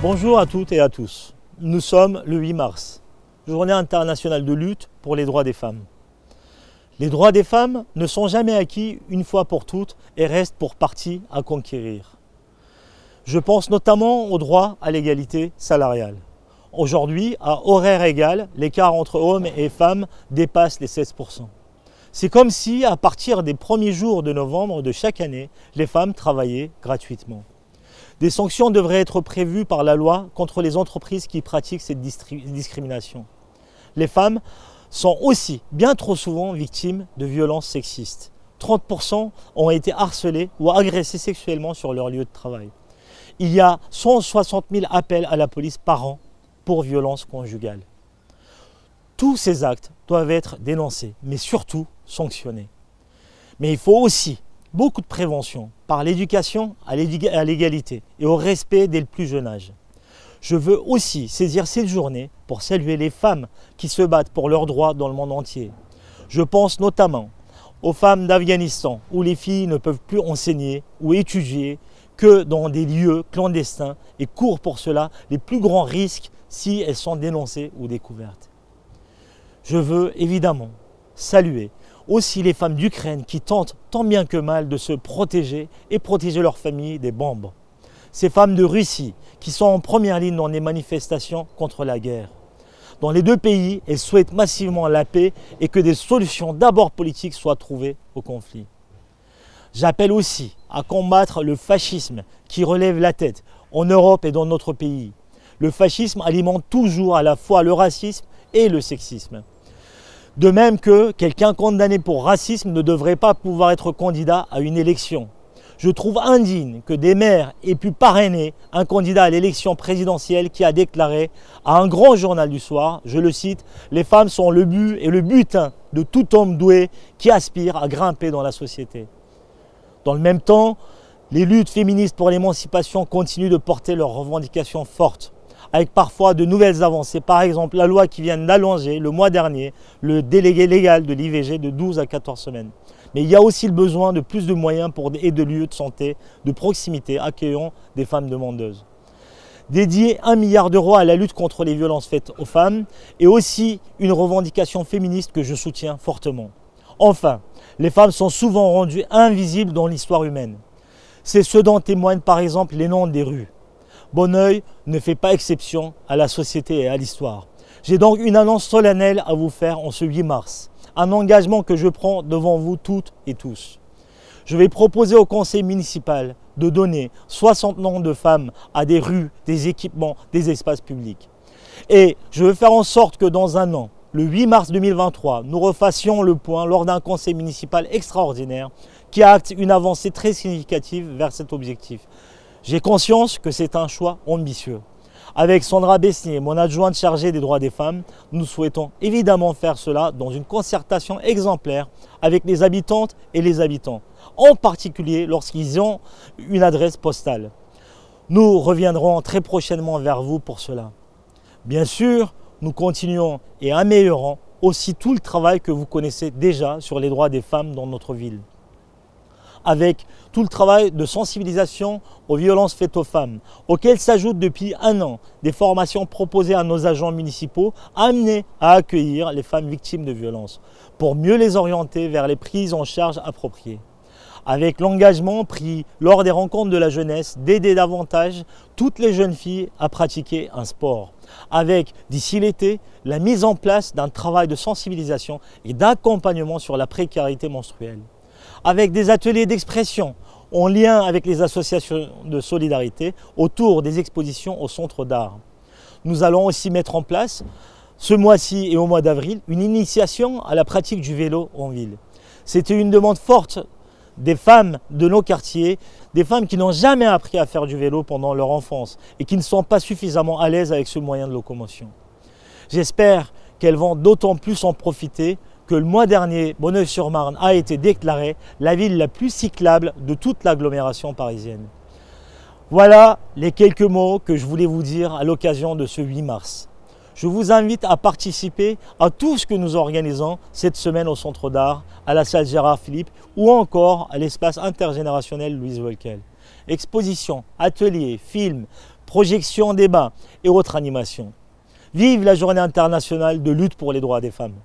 Bonjour à toutes et à tous. Nous sommes le 8 mars, journée internationale de lutte pour les droits des femmes. Les droits des femmes ne sont jamais acquis une fois pour toutes et restent pour partie à conquérir. Je pense notamment au droit à l'égalité salariale. Aujourd'hui, à horaire égal, l'écart entre hommes et femmes dépasse les 16%. C'est comme si, à partir des premiers jours de novembre de chaque année, les femmes travaillaient gratuitement. Des sanctions devraient être prévues par la loi contre les entreprises qui pratiquent cette discrimination. Les femmes sont aussi bien trop souvent victimes de violences sexistes. 30% ont été harcelées ou agressées sexuellement sur leur lieu de travail. Il y a 160 000 appels à la police par an pour violences conjugales. Tous ces actes doivent être dénoncés, mais surtout sanctionnés. Mais il faut aussi beaucoup de prévention par l'éducation à l'égalité et au respect dès le plus jeune âge. Je veux aussi saisir cette journée pour saluer les femmes qui se battent pour leurs droits dans le monde entier. Je pense notamment aux femmes d'Afghanistan où les filles ne peuvent plus enseigner ou étudier que dans des lieux clandestins et courent pour cela les plus grands risques si elles sont dénoncées ou découvertes. Je veux évidemment saluer aussi les femmes d'Ukraine qui tentent tant bien que mal de se protéger et protéger leurs familles des bombes. Ces femmes de Russie qui sont en première ligne dans les manifestations contre la guerre. Dans les deux pays, elles souhaitent massivement la paix et que des solutions d'abord politiques soient trouvées au conflit. J'appelle aussi à combattre le fascisme qui relève la tête en Europe et dans notre pays. Le fascisme alimente toujours à la fois le racisme et le sexisme. De même que quelqu'un condamné pour racisme ne devrait pas pouvoir être candidat à une élection. Je trouve indigne que des maires aient pu parrainer un candidat à l'élection présidentielle qui a déclaré à un grand journal du soir, je le cite, « Les femmes sont le but et le butin de tout homme doué qui aspire à grimper dans la société ». Dans le même temps, les luttes féministes pour l'émancipation continuent de porter leurs revendications fortes, avec parfois de nouvelles avancées. Par exemple, la loi qui vient d'allonger le mois dernier le délégué légal de l'IVG de 12 à 14 semaines. Mais il y a aussi le besoin de plus de moyens et de lieux de santé de proximité accueillant des femmes demandeuses. Dédier 1 milliard d'euros à la lutte contre les violences faites aux femmes est aussi une revendication féministe que je soutiens fortement. Enfin, les femmes sont souvent rendues invisibles dans l'histoire humaine. C'est ce dont témoignent par exemple les noms des rues. Bonneuil ne fait pas exception à la société et à l'histoire. J'ai donc une annonce solennelle à vous faire en ce 8 mars. Un engagement que je prends devant vous toutes et tous. Je vais proposer au conseil municipal de donner 60 noms de femmes à des rues, des équipements, des espaces publics. Et je veux faire en sorte que dans un an, le 8 mars 2023, nous refassions le point lors d'un conseil municipal extraordinaire qui acte une avancée très significative vers cet objectif. J'ai conscience que c'est un choix ambitieux. Avec Sandra Besnier, mon adjointe chargée des droits des femmes, nous souhaitons évidemment faire cela dans une concertation exemplaire avec les habitantes et les habitants, en particulier lorsqu'ils ont une adresse postale. Nous reviendrons très prochainement vers vous pour cela. Bien sûr, nous continuons et améliorons aussi tout le travail que vous connaissez déjà sur les droits des femmes dans notre ville. Avec tout le travail de sensibilisation aux violences faites aux femmes, auxquelles s'ajoutent depuis un an des formations proposées à nos agents municipaux amenés à accueillir les femmes victimes de violences pour mieux les orienter vers les prises en charge appropriées. Avec l'engagement pris lors des rencontres de la jeunesse d'aider davantage toutes les jeunes filles à pratiquer un sport. Avec, d'ici l'été, la mise en place d'un travail de sensibilisation et d'accompagnement sur la précarité menstruelle. Avec des ateliers d'expression en lien avec les associations de solidarité autour des expositions au centre d'art. Nous allons aussi mettre en place, ce mois-ci et au mois d'avril, une initiation à la pratique du vélo en ville. C'était une demande forte des femmes de nos quartiers, des femmes qui n'ont jamais appris à faire du vélo pendant leur enfance et qui ne sont pas suffisamment à l'aise avec ce moyen de locomotion. J'espère qu'elles vont d'autant plus en profiter que le mois dernier, Bonneuil-sur-Marne a été déclarée la ville la plus cyclable de toute l'agglomération parisienne. Voilà les quelques mots que je voulais vous dire à l'occasion de ce 8 mars. Je vous invite à participer à tout ce que nous organisons cette semaine au Centre d'Art, à la salle Gérard Philippe ou encore à l'espace intergénérationnel Louise Wolkel. Expositions, ateliers, films, projections, débats et autres animations. Vive la Journée internationale de lutte pour les droits des femmes.